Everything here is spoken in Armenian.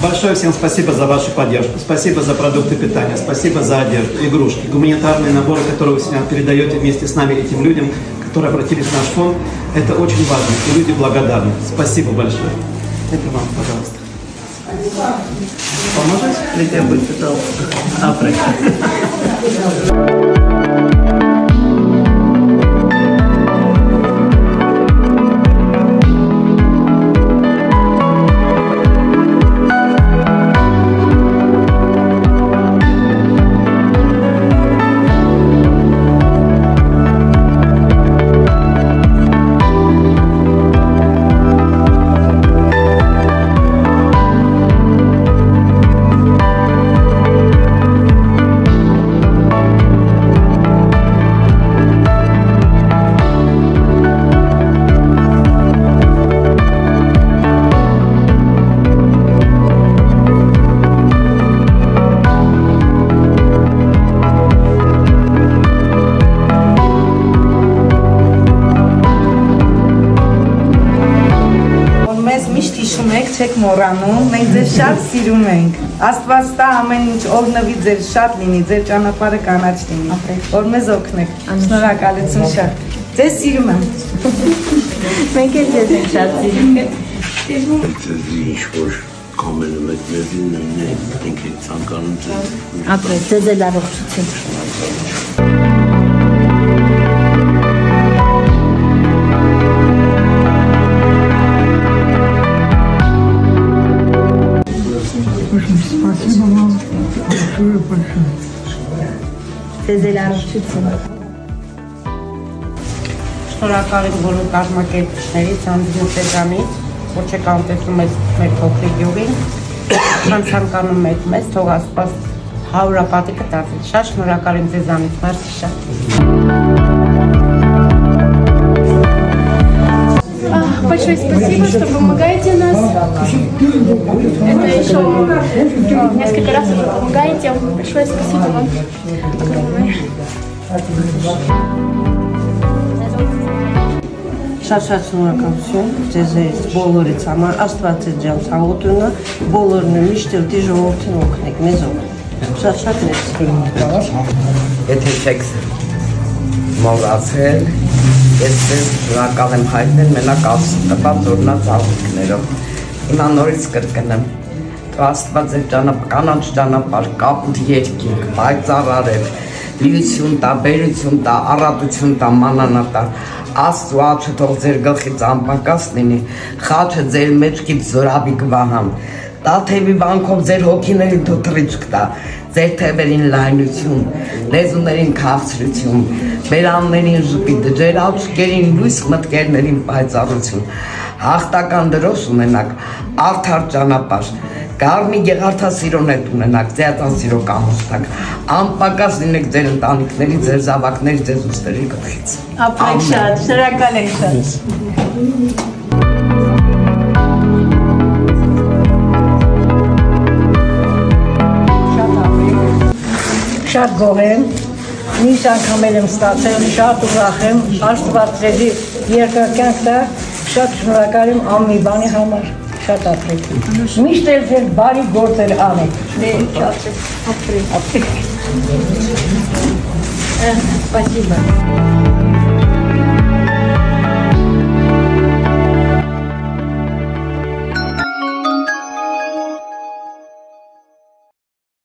Большое всем спасибо за вашу поддержку. Спасибо за продукты питания, спасибо за одежду, игрушки, гуманитарные наборы, которые вы сегодня передаете вместе с нами этим людям, которые обратились в наш фонд. Это очень важно, и люди благодарны. Спасибо большое. Это вам, пожалуйста. Поможете? Лидия будет, пожалуйста. Չեք մոռանում, մենք ձեզ շատ սիրում ենք։ Աստված տա ամեն ինչ օրհնվի ձեր շատ լինի, ձեր ճանապարհը կանաչ լինի, որ մեզ օգնեք։ Շնորհակալություն շատ։ Ձեզ սիրում եմ։ Մենք էլ ձեզ ենք շատ սիրում։ Ձեզ ինչ-որ կամենում եք մեզին նույնն ենք եք ցանկանում ձեզ։ Ապրեք, ձեզ էլ առողջություն։ Спасибо вам большое. Ձեզ էլ առողջություն։ Շնորհակալ եմ բոլոր կազմակերպիչներից, Անդրեասյանից, որ չեք անտեսում մեր փոքրիկ գյուղին, ցանկանում եք մեզ, թող Աստված հարուրապատիկը տածի։ Շատ շնորհակալ եմ ձեզանից, մերսի շատ։ Большое спасибо, что помогаете нас. Это еще несколько раз уже помогаете. Большое спасибо вам огромное. Շատ շնորհակալություն ձեզ բոլորից համար, Աստված ձեզ ջան ցավոթունա, բոլորն միշտ դի ժողովրդին օգնեք, մեզ օգնեք։ Շատ ներսի։ Եթե չեք մոռացել, ես ձեզ շնորհակալ եմ հայտնել մենակ տված օրնած աղոթքներով։ Հիմա նորից կրկնեմ, Աստված ձեր կանանչ ճանապարհ, կապուտ երկինք, պայծառարև, լիություն տա, բերություն տա, առատություն տա, մանանա տա, Աստծու աջը թող ձեր գլխից անպակաս լինի, խաչը ձեր մեջքից զորավի կվահան, տաթևի վանքով ձեր հոգիներին թոթրիչք տա, ձեր թևերին լայնություն, լեզուներին քաղցրություն, բերաններին ժպիտ, ձեր աչքերին լույս, մտքերներին պայծառություն, հաղթական դրոշ ունենաք, արդար ճանապարհ, Կարմի գեղարդասիրո նետ ունենաք, ձեածանսիրո կամոստակ, անպակաս լինեք ձեր ընտանիքների, ձեր զավակների, ձեզ ուստերի գլխից։ Ապրեք շատ, շնորհակալ ենք շատ։ Շատ գոհ եմ, միշտ անգամ եմ ստացել, շատ ուրախ եմ, Աստված ձեզի երկար կյանք տա, շատ շնորհակալ եմ ամեն մի բանի համար, շատ ապրեք։ Միշտ էլ ձեր բարի գործեր անեք։ Апрель. Спасибо.